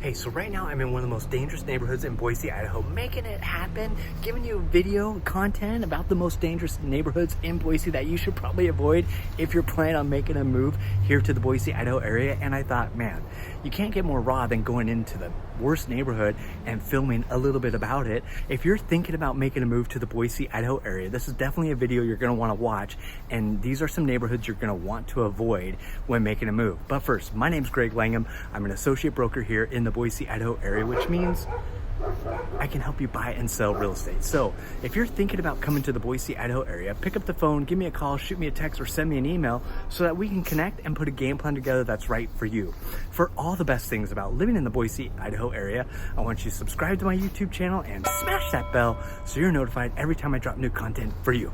Hey, so right now I'm in one of the most dangerous neighborhoods in Boise, Idaho, making it happen, giving you video content about the most dangerous neighborhoods in Boise that you should probably avoid if you're planning on making a move here to the Boise, Idaho area. And I thought, man, you can't get more raw than going into the worst neighborhood and filming a little bit about it. If you're thinking about making a move to the Boise, Idaho area, this is definitely a video you're gonna wanna watch. And these are some neighborhoods you're gonna want to avoid when making a move. But first, my name's Greg Langhaim. I'm an associate broker here in the Boise, Idaho area, which means I can help you buy and sell real estate. So if you're thinking about coming to the Boise, Idaho area, pick up the phone, give me a call, shoot me a text, or send me an email so that we can connect and put a game plan together that's right for you. For all the best things about living in the Boise, Idaho area, I want you to subscribe to my YouTube channel and smash that bell so you're notified every time I drop new content for you.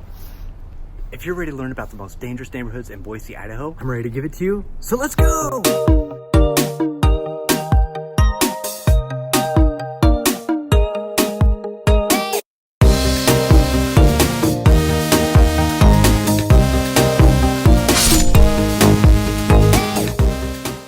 If you're ready to learn about the most dangerous neighborhoods in Boise, Idaho, I'm ready to give it to you. So let's go!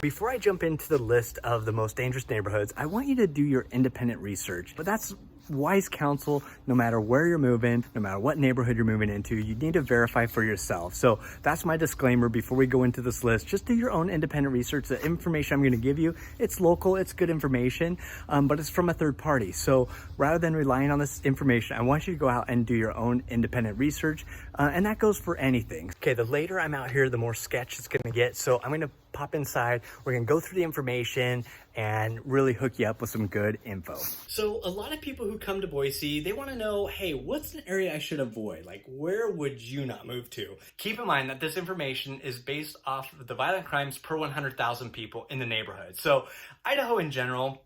Before I jump into the list of the most dangerous neighborhoods, I want you to do your independent research. But that's wise counsel. No matter where you're moving, no matter what neighborhood you're moving into, you need to verify for yourself. So that's my disclaimer before we go into this list. Just do your own independent research. The information I'm going to give you, it's local, it's good information, but it's from a third party. So rather than relying on this information, I want you to go out and do your own independent research. And that goes for anything. Okay, the later I'm out here, the more sketch it's going to get. So I'm going to pop inside. We're gonna go through the information and really hook you up with some good info. So a lot of people who come to Boise, they wanna know, hey, what's an area I should avoid? Like, where would you not move to? Keep in mind that this information is based off of the violent crimes per 100,000 people in the neighborhood. So Idaho in general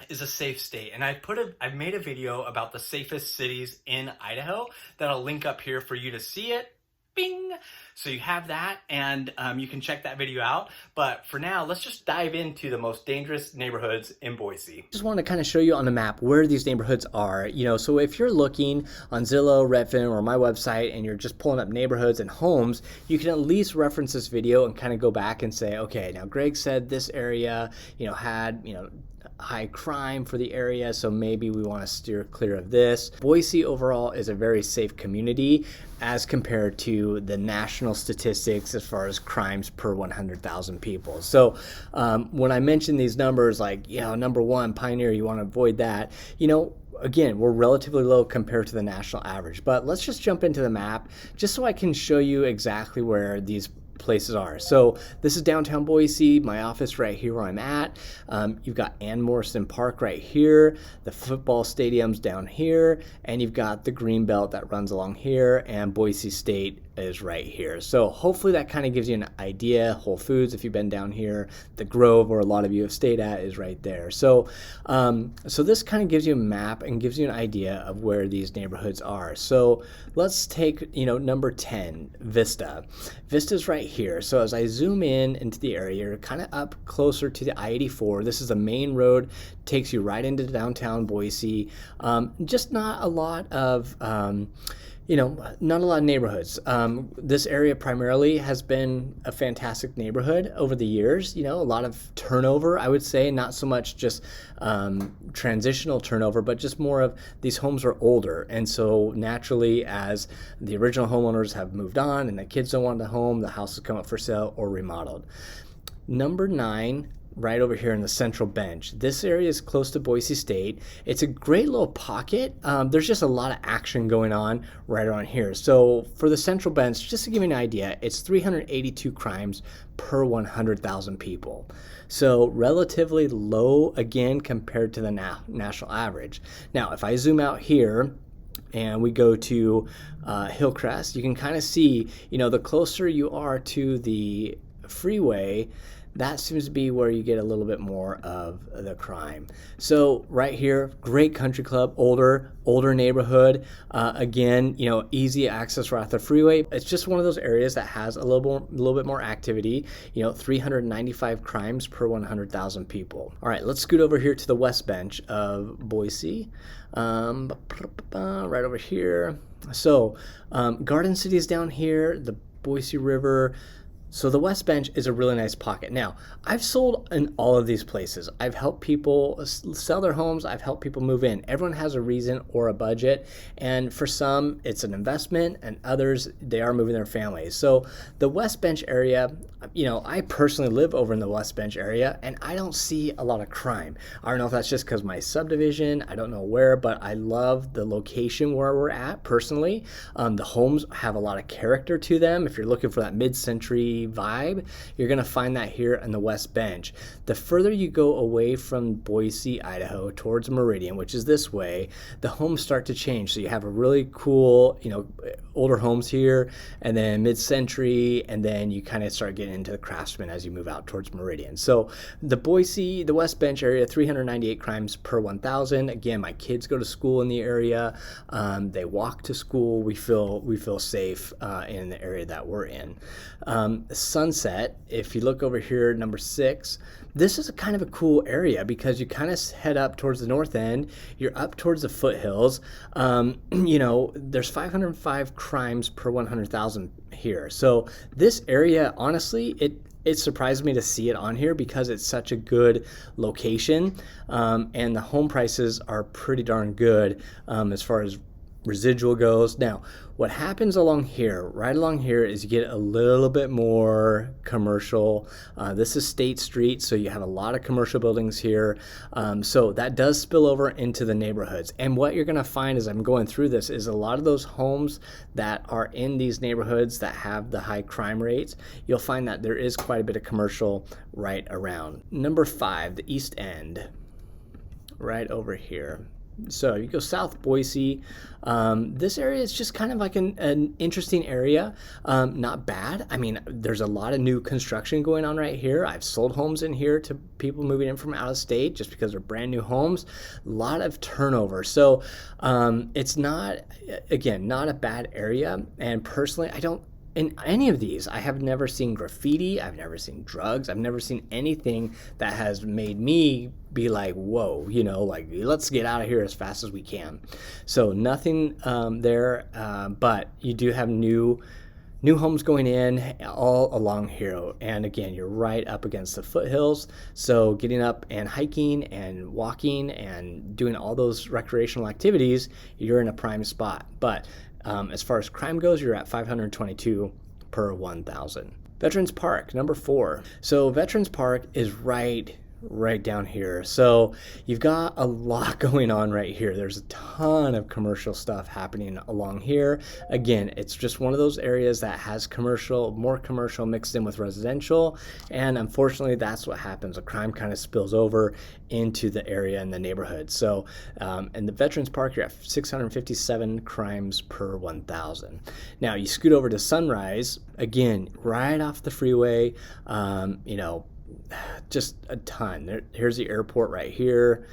is a safe state. And I've made a video about the safest cities in Idaho that I'll link up here for you to see it. Bing! So you have that, and you can check that video out. But for now, let's just dive into the most dangerous neighborhoods in Boise. Just want to kind of show you on the map where these neighborhoods are. You know, so if you're looking on Zillow, Redfin, or my website, and you're just pulling up neighborhoods and homes, you can at least reference this video and kind of go back and say, okay, now Greg said this area, had, high crime for the area, so maybe we want to steer clear of this. Boise overall is a very safe community as compared to the national statistics as far as crimes per 100,000 people. So when I mention these numbers, like, number one, Pioneer, you want to avoid that, again, we're relatively low compared to the national average. But let's just jump into the map just so I can show you exactly where these places are. So this is downtown Boise, my office right here where I'm at. You've got Ann Morrison Park right here, the football stadium's down here, and you've got the green belt that runs along here, and Boise State is right here. So hopefully that kind of gives you an idea. Whole Foods, if you've been down here, the Grove, where a lot of you have stayed at, is right there. So so this kind of gives you a map and gives you an idea of where these neighborhoods are. So let's take, number 10, Vista. Vista's right here. So as I zoom in into the area, you're kind of up closer to the I-84. This is the main road, takes you right into downtown Boise. Just not a lot of not a lot of neighborhoods. This area primarily has been a fantastic neighborhood over the years. A lot of turnover, I would say, not so much just transitional turnover, but just more of these homes are older. And so naturally, as the original homeowners have moved on and the kids don't want the home, the house has come up for sale or remodeled. Number 9, right over here in the Central Bench. This area is close to Boise State. It's a great little pocket. There's just a lot of action going on right around here. So for the Central Bench, just to give you an idea, it's 382 crimes per 100,000 people. So relatively low, again, compared to the national average. Now, if I zoom out here, and we go to Hillcrest, you can kind of see, the closer you are to the freeway, that seems to be where you get a little bit more of the crime. So right here, great country club, older neighborhood. Again, easy access right off the freeway. It's just one of those areas that has a little bit more activity. 395 crimes per 100,000 people. All right, let's scoot over here to the West Bench of Boise. Right over here. So Garden City is down here. The Boise River So the West Bench is a really nice pocket. Now, I've sold in all of these places. I've helped people sell their homes. I've helped people move in. Everyone has a reason or a budget. And for some, it's an investment, and others, they are moving their families. So the West Bench area, I personally live over in the West Bench area, and I don't see a lot of crime. I don't know if that's just because my subdivision, I don't know where, but I love the location where we're at personally. The homes have a lot of character to them. If you're looking for that mid-century vibe, you're going to find that here in the West Bench. The further you go away from Boise, Idaho towards Meridian, which is this way, the homes start to change. So you have a really cool, older homes here, and then mid-century, and then you kind of start getting into the craftsman as you move out towards Meridian. So the West Bench area, 398 crimes per 1,000. Again, my kids go to school in the area. They walk to school. We feel safe in the area that we're in. Sunset, if you look over here, number 6, this is a kind of a cool area because you kind of head up towards the north end. You're up towards the foothills. There's 505 crimes per 100,000 here. So this area, honestly, it surprised me to see it on here because it's such a good location, and the home prices are pretty darn good as far as residual goes. Now, what happens right along here is you get a little bit more commercial. This is State Street, so you have a lot of commercial buildings here. So that does spill over into the neighborhoods. And what you're gonna find as I'm going through this is a lot of those homes that are in these neighborhoods that have the high crime rates, you'll find that there is quite a bit of commercial right around. Number 5, the East End, right over here. So you go South Boise. This area is just kind of like an interesting area. Not bad. I mean, there's a lot of new construction going on right here. I've sold homes in here to people moving in from out of state just because they're brand new homes. A lot of turnover. So it's not a bad area. And personally, in any of these, I have never seen graffiti. I've never seen drugs. I've never seen anything that has made me be like, whoa, let's get out of here as fast as we can. So nothing there, but you do have new homes going in all along here. And again, you're right up against the foothills. So getting up and hiking and walking and doing all those recreational activities, you're in a prime spot. But as far as crime goes, you're at 522 per 1,000. Veterans Park, number 4. So Veterans Park is right down here. So you've got a lot going on right here. There's a ton of commercial stuff happening along here. Again, it's just one of those areas that has more commercial mixed in with residential. And unfortunately, that's what happens. The crime kind of spills over into the area and the neighborhood. So in the Veterans Park, you're at 657 crimes per 1,000. Now you scoot over to Sunrise, again, right off the freeway, just a ton. Here's the airport right here.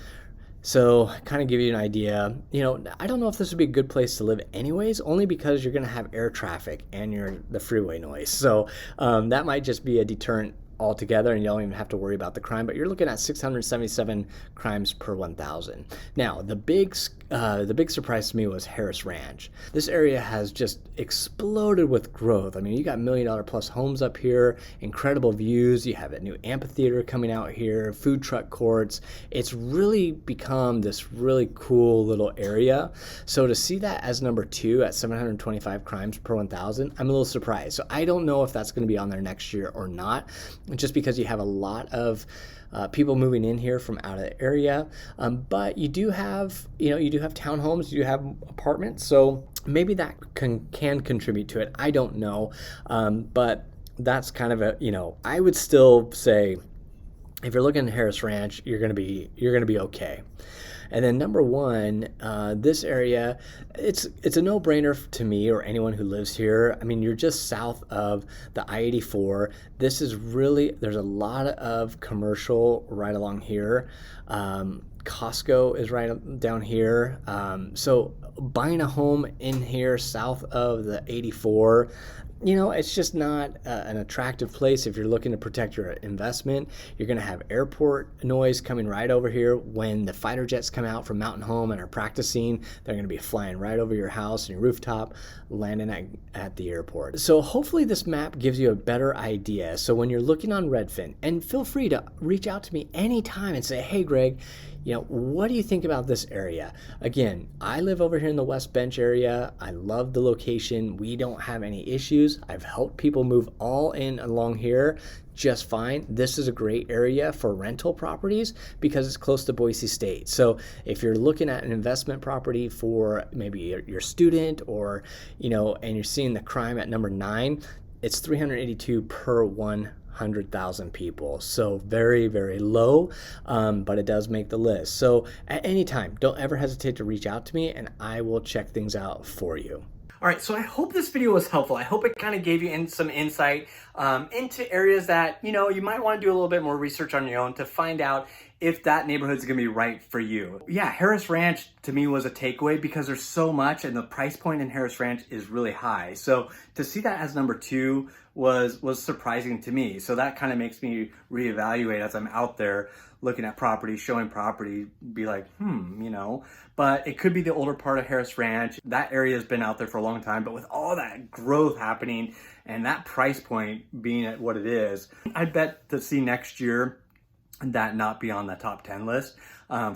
So kind of give you an idea, I don't know if this would be a good place to live anyways, only because you're going to have air traffic and the freeway noise. So that might just be a deterrent altogether, and you don't even have to worry about the crime, but you're looking at 677 crimes per 1,000. Now, the big surprise to me was Harris Ranch. This area has just exploded with growth. I mean, you got $1 million plus homes up here, incredible views. You have a new amphitheater coming out here, food truck courts. It's really become this really cool little area. So to see that as number 2 at 725 crimes per 1,000, I'm a little surprised. So I don't know if that's going to be on there next year or not, just because you have a lot of people moving in here from out of the area, but you do have townhomes, you do have apartments, so maybe that can contribute to it. I don't know, but that's kind of I would still say if you're looking at Harris Ranch, you're gonna be okay. And then number 1, this area, it's a no-brainer to me or anyone who lives here. I mean, you're just south of the I-84. This is there's a lot of commercial right along here. Costco is right down here. So buying a home in here south of the 84, you know, it's just not an attractive place if you're looking to protect your investment. You're going to have airport noise coming right over here. When the fighter jets come out from Mountain Home and are practicing, they're going to be flying right over your house and your rooftop, landing at the airport. So hopefully this map gives you a better idea. So when you're looking on Redfin, and feel free to reach out to me anytime and say, hey, Greg, you know, what do you think about this area? Again, I live over here in the West Bench area. I love the location. We don't have any issues. I've helped people move all in along here just fine. This is a great area for rental properties because it's close to Boise State. So if you're looking at an investment property for maybe your student, or, you know, and you're seeing the crime at number 9, it's 382 per 100,000 people. So very, very low, but it does make the list. So at any time, don't ever hesitate to reach out to me and I will check things out for you. All right, so I hope this video was helpful. I hope it kind of gave you some insight into areas that, you know, you might want to do a little bit more research on your own to find out if that neighborhood is going to be right for you. Yeah, Harris Ranch to me was a takeaway because there's so much and the price point in Harris Ranch is really high. So to see that as number 2 was surprising to me. So that kind of makes me reevaluate as I'm out there looking at property, showing property, be like, you know, but it could be the older part of Harris Ranch. That area has been out there for a long time, but with all that growth happening and that price point being at what it is, I bet to see next year that not be on the top 10 list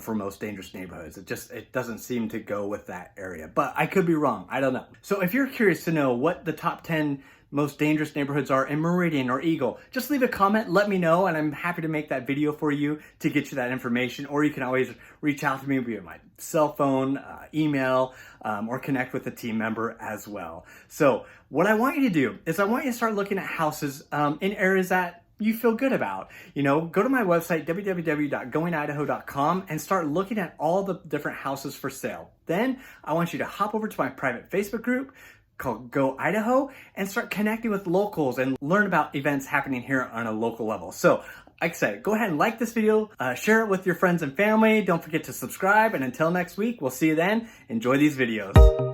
for most dangerous neighborhoods. It doesn't seem to go with that area, but I could be wrong. I don't know. So if you're curious to know what the top 10 most dangerous neighborhoods are in Meridian or Eagle, just leave a comment, let me know, and I'm happy to make that video for you to get you that information. Or you can always reach out to me via my cell phone, email, or connect with a team member as well. So what I want you to do is I want you to start looking at houses in areas that you feel good about. You know, go to my website, www.goingidaho.com, and start looking at all the different houses for sale. Then I want you to hop over to my private Facebook group called Go Idaho and start connecting with locals and learn about events happening here on a local level. So like I said, go ahead and like this video, share it with your friends and family. Don't forget to subscribe, and until next week, we'll see you then. Enjoy these videos.